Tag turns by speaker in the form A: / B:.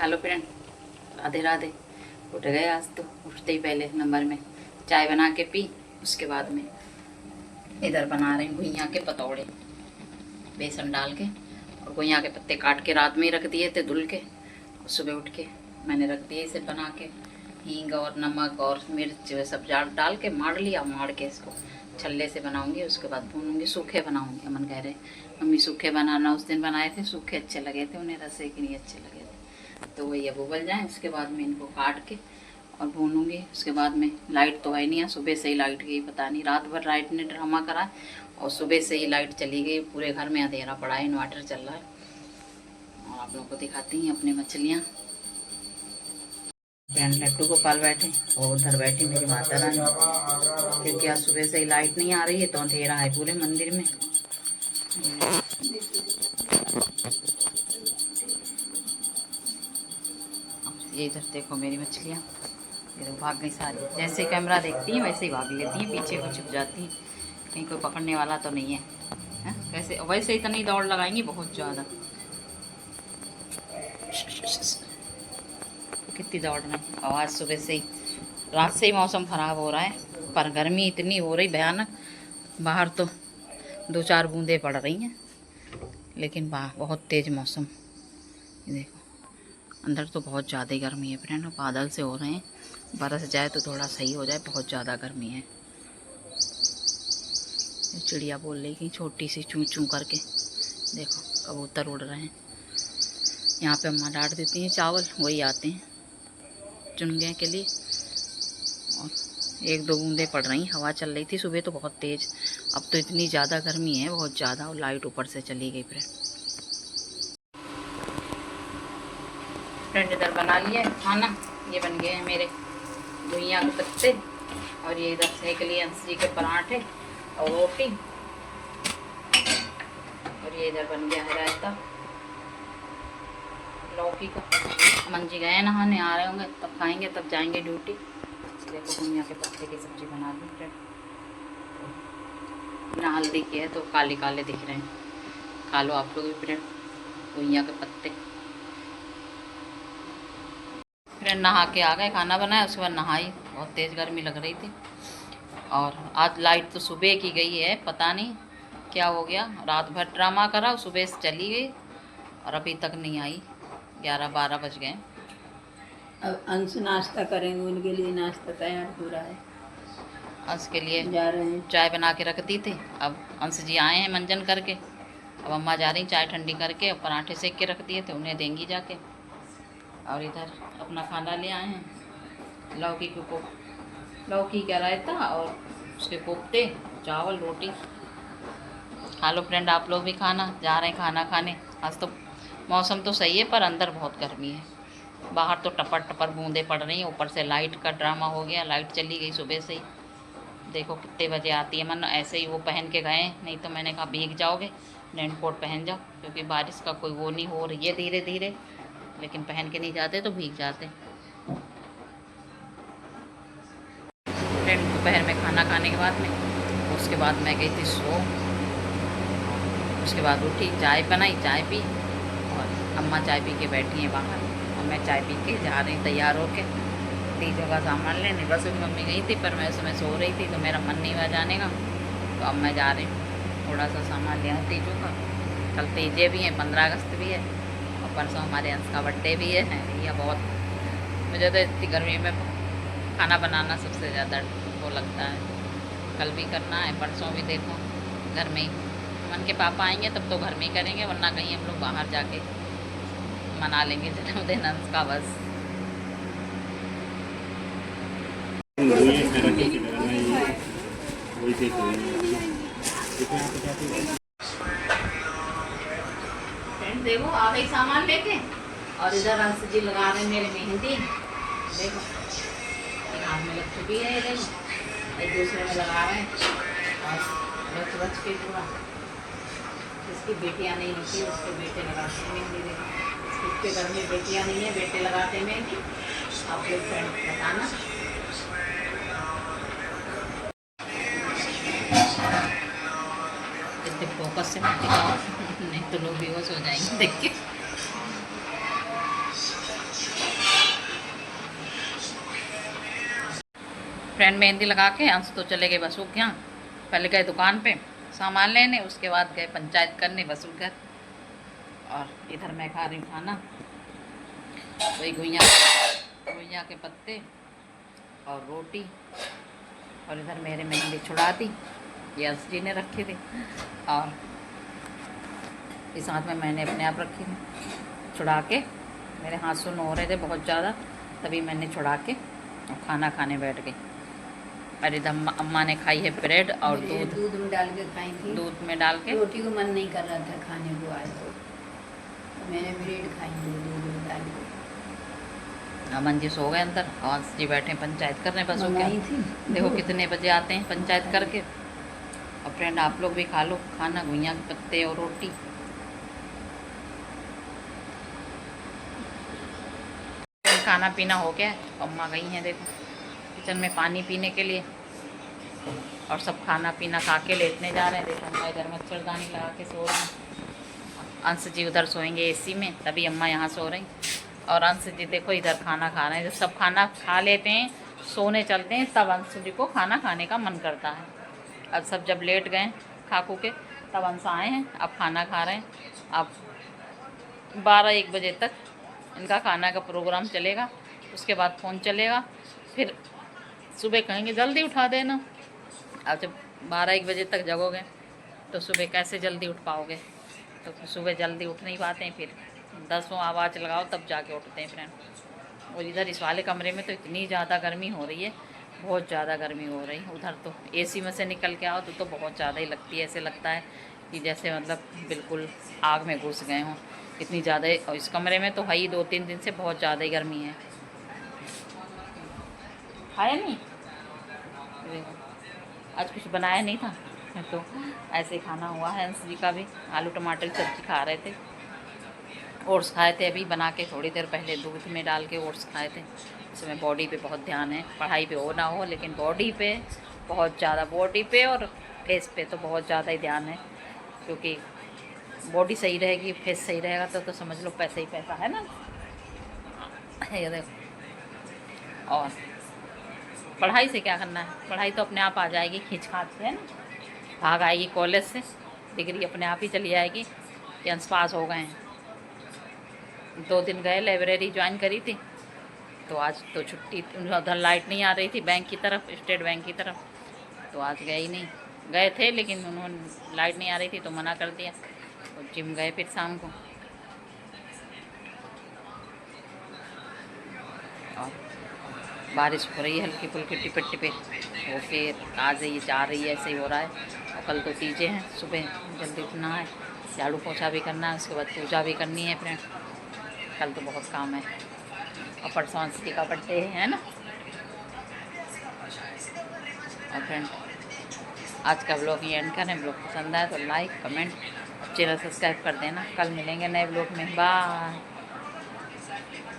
A: Hello friend, Radhe Radhe. उठ गए आज तो। उठते ही पहले नंबर में चाय बना के पी। उसके बाद में इधर बना रहे हैं घुइयाँ के पतौड़े, बेसन डाल के। और घुइयाँ के पत्ते काट के रात में ही रख दिए थे धुल के, और सुबह उठ के मैंने रख दिए इसे बना के। हींग और नमक और मिर्च सब डाल के मार लिया। मार के इसको छल्ले से बनाऊंगी, उसके बाद भूनूंगी। सूखे बनाऊंगी। अमन कह रहे मम्मी सूखे बनाना, उस दिन बनाए थे सूखे अच्छे लगे थे उन्हें, रसे के नहीं अच्छे लगे थे। तो वही अब उबल जाए, उसके बाद में इनको काट के और भूनूंगी। उसके बाद में लाइट तो है नहीं, सुबह से ही लाइट गई, पता नहीं रात भर लाइट ने ड्रामा करा और सुबह से ही लाइट चली गई। पूरे घर में अंधेरा पड़ा है, इन्वर्टर चल रहा है। और आप लोगों को दिखाती हैं अपनी मछलियाँ। फ्रेंड लड्डू गोपाल बैठे और उधर बैठी मेरी माता रानी, क्योंकि आज सुबह से ही लाइट नहीं आ रही है तो अंधेरा है पूरे मंदिर में। ये इधर देखो मेरी मछलियाँ, ये भाग गई सारी। जैसे कैमरा देखती हैं वैसे ही भाग लेती हैं, पीछे को छुप जाती हैं, कहीं कोई पकड़ने वाला तो नहीं है। वैसे वैसे इतनी दौड़ लगाएंगी बहुत ज़्यादा। कितनी दौड़ रही आवाज़। सुबह से ही, रात से ही मौसम ख़राब हो रहा है, पर गर्मी इतनी हो रही भयानक। बाहर तो 2-4 बूंदें पड़ रही हैं, लेकिन बाहर बहुत तेज़ मौसम। देखो अंदर तो बहुत ज़्यादा ही गर्मी है फ्रेंड। बादल से हो रहे हैं, बरस जाए तो थोड़ा सही हो जाए, बहुत ज़्यादा गर्मी है। चिड़िया बोल रही थी छोटी सी चूं चूं करके, देखो कबूतर उड़ रहे हैं। यहाँ पे अम्मा डांट देती हैं चावल, वही आते हैं चुनने के लिए। और 1-2 बूंदें पड़ रही, हवा चल रही थी सुबह तो बहुत तेज़। अब तो इतनी ज़्यादा गर्मी है, बहुत ज़्यादा, और लाइट ऊपर से चली गई। फ्रेंड इधर बना लिया है खाना। ये बन गए हैं मेरे घुइयाँ के पत्ते, और ये इधर सेक लिए अंश जी के पराठे और रोटी। और ये इधर बन गया है रायता लौकी का। अमन जी गए नहाने, आ रहे होंगे तब खाएंगे, तब जाएंगे ड्यूटी। देखो घुइयाँ के पत्ते की सब्जी बना दी फ्रेंड। ना हल्दी की है तो काले काले दिख रहे हैं। खा लो आप लोग भी फ्रेंड घुइयाँ के पत्ते। फ्रेंड नहा के आ गए, खाना बनाया, उसके बाद नहाई। बहुत तेज़ गर्मी लग रही थी। और आज लाइट तो सुबह की गई है, पता नहीं क्या हो गया। रात भर ड्रामा करा, सुबह से चली गई और अभी तक नहीं आई। 11-12 बज गए।
B: अब अंश नाश्ता करेंगे, उनके लिए नाश्ता तैयार हो रहा है।
A: अंश के लिए
B: जा रहे हैं,
A: चाय बना के रख दी थी। अब अंश जी आए हैं मंजन करके, अब अम्मा जा रही चाय ठंडी करके, और पराठे सेक के रख दिए थे, उन्हें देंगी जाके। और इधर अपना खाना ले आए हैं, लौकी का रायता और उसके कोफ्ते, चावल रोटी। खा लो फ्रेंड आप लोग भी खाना। जा रहे हैं खाना खाने। आज तो मौसम तो सही है, पर अंदर बहुत गर्मी है। बाहर तो टपर टपर बूंदें पड़ रही हैं, ऊपर से लाइट का ड्रामा हो गया। लाइट चली गई सुबह से ही। देखो कितने बजे आती है। मन ऐसे ही वो पहन के गए, नहीं तो मैंने कहा भीग जाओगे, रेनकोट पहन जाओ, क्योंकि बारिश का कोई वो नहीं हो रही है धीरे धीरे, लेकिन पहन के नहीं जाते तो भीग जाते। फ्रेंड दोपहर में खाना खाने के बाद में, उसके बाद मैं गई थी सो। उसके बाद उठी, चाय बनाई, चाय पी, और अम्मा चाय पी के बैठी हैं बाहर, और मैं चाय पी के जा रही तैयार होके तीजों का सामान लेने। बस में मम्मी गई थी, पर मैं उसमें सो रही थी तो मेरा मन नहीं हुआ जाने का, तो अब मैं जा रही हूँ। थोड़ा सा सामान ले आऊँ तीजों का। कल तीजे भी हैं, 15 अगस्त भी है, और परसों हमारे अंश का बर्थडे भी है। भैया बहुत, मुझे तो इतनी गर्मी में खाना बनाना सबसे ज़्यादा वो लगता है। कल भी करना है, परसों भी देखो घर में ही। मन के पापा आएंगे तब तो घर में ही करेंगे, वरना कहीं हम लोग बाहर जाके मना लेंगे जन्मदिन अंश का। बस फ्रेंड देखो आ गई सामान लेके, और इधर अंश जी लगा रहे हैं मेरे मेहंदी। देखो एक हाथ में लग चुकी है, ये देखो एक दूसरे में लगा रहे हैं, और रच रच के पूरा। जिसकी बेटियां नहीं होती उसके बेटे लगाते हैं मेहंदी। देखो इसके घर में बेटियां नहीं है, बेटे लगाते हैं मेहंदी। आप लोग फ्रेंड बताना। इतने फोकस से मत दिखाओ, नहीं तो लोग बेहोश हो जाएंगे देख के। फ्रेंड मेहंदी लगा के अंश तो चले गए बसु के यहाँ। पहले गए दुकान पे सामान लेने, उसके बाद गए पंचायत करने बसु घर। और इधर मैं खा रही हूँ खाना, वही घुइयाँ के पत्ते और रोटी। और इधर मेरे मेहंदी छुड़ा दी, ये अंश जी ने रखी थी। और इस हाथ में मैंने अपने आप रखी थी छुड़ा के। मेरे हाथ सुन्न हो रहे थे बहुत ज़्यादा, तभी मैंने छुड़ा के और खाना खाने बैठ गई। और इधर अम्मा ने खाई है ब्रेड और
B: दूध में डाल के खाई थी।
A: दूध में डाल के।
B: रोटी को मन नहीं कर रहा था खाने को आज, तो मैंने ब्रेड खाई दूध में डाल के।
A: अमन जी सो गए अंदर और जी बैठे पंचायत करने बस हो गया। देखो कितने बजे आते हैं पंचायत करके। और फ्रेंड आप लोग भी खा लो खाना, घुइयाँ के पत्ते और रोटी। खाना पीना हो गया, अम्मा गई हैं देखो किचन में पानी पीने के लिए। और सब खाना पीना खा के लेटने जा रहे हैं। देखो अम्मा इधर मच्छरदानी लगा के सो रहे हैं। अंश जी उधर सोएंगे एसी में, तभी अम्मा यहाँ सो रही। और अंश जी देखो इधर खाना खा रहे हैं। जब सब खाना खा लेते हैं सोने चलते हैं, तब अंश जी को खाना खाने का मन करता है। अब सब जब लेट गए खा खू के, तब अंश आए हैं, अब खाना खा रहे हैं। अब 12-1 बजे तक इनका खाना का प्रोग्राम चलेगा, उसके बाद फ़ोन चलेगा। फिर सुबह कहेंगे जल्दी उठा देना। अब जब 12-1 बजे तक जगोगे तो सुबह कैसे जल्दी उठ पाओगे? तो सुबह जल्दी उठ नहीं पाते हैं, फिर 10 आवाज़ लगाओ तब जाके उठते हैं फ्रेंड। और इधर इस वाले कमरे में तो इतनी ज़्यादा गर्मी हो रही है, बहुत ज़्यादा गर्मी हो रही है। उधर तो एसी में से निकल के आओ तो बहुत ज़्यादा ही लगती है, ऐसे लगता है कि जैसे मतलब बिल्कुल आग में घुस गए हों, इतनी ज़्यादा। और इस कमरे में तो है ही 2-3 दिन से बहुत ज़्यादा ही गर्मी है। खाया नहीं आज, कुछ बनाया नहीं था तो ऐसे खाना हुआ है। अंश जी का भी आलू टमाटर की सब्ज़ी खा रहे थे। ओट्स खाए थे अभी बना के थोड़ी देर पहले, दूध में डाल के ओट्स खाए थे। इसमें बॉडी पे बहुत ध्यान है, पढ़ाई पे हो ना हो, लेकिन बॉडी पे बहुत ज़्यादा, बॉडी पे और फेस पे तो बहुत ज़्यादा ही ध्यान है। क्योंकि बॉडी सही रहेगी, फेस सही रहेगा तो समझ लो पैसा ही पैसा है ना। ये देखो, और पढ़ाई से क्या करना है, पढ़ाई तो अपने आप आ जाएगी खींच खाच से, है ना। भाग आएगी कॉलेज से, डिग्री अपने आप ही चली जाएगी कि अंश पास हो गए हैं। 2 दिन गए, लाइब्रेरी ज्वाइन करी थी, तो आज तो छुट्टी, उधर लाइट नहीं आ रही थी बैंक की तरफ, स्टेट बैंक की तरफ, तो आज गए ही नहीं। गए थे लेकिन उन्होंने लाइट नहीं आ रही थी तो मना कर दिया। तो जिम गए फिर शाम को। और बारिश हो रही है हल्की फुल्की टिपे टिपे, वो फिर आ जाइए जा रही है, ऐसे ही हो रहा है। और कल तो तीजे हैं, सुबह जल्दी उठना है, झाड़ू पोछा भी करना है, उसके बाद पूजा भी करनी है फ्रेंड। कल तो बहुत काम है। और परसों अंश का बर्थडे है ना। और फ्रेंड आज का ब्लॉग ये एंड करें। ब्लॉग पसंद आए तो लाइक कमेंट, चैनल सब्सक्राइब कर देना। कल मिलेंगे नए ब्लॉग में, बाय।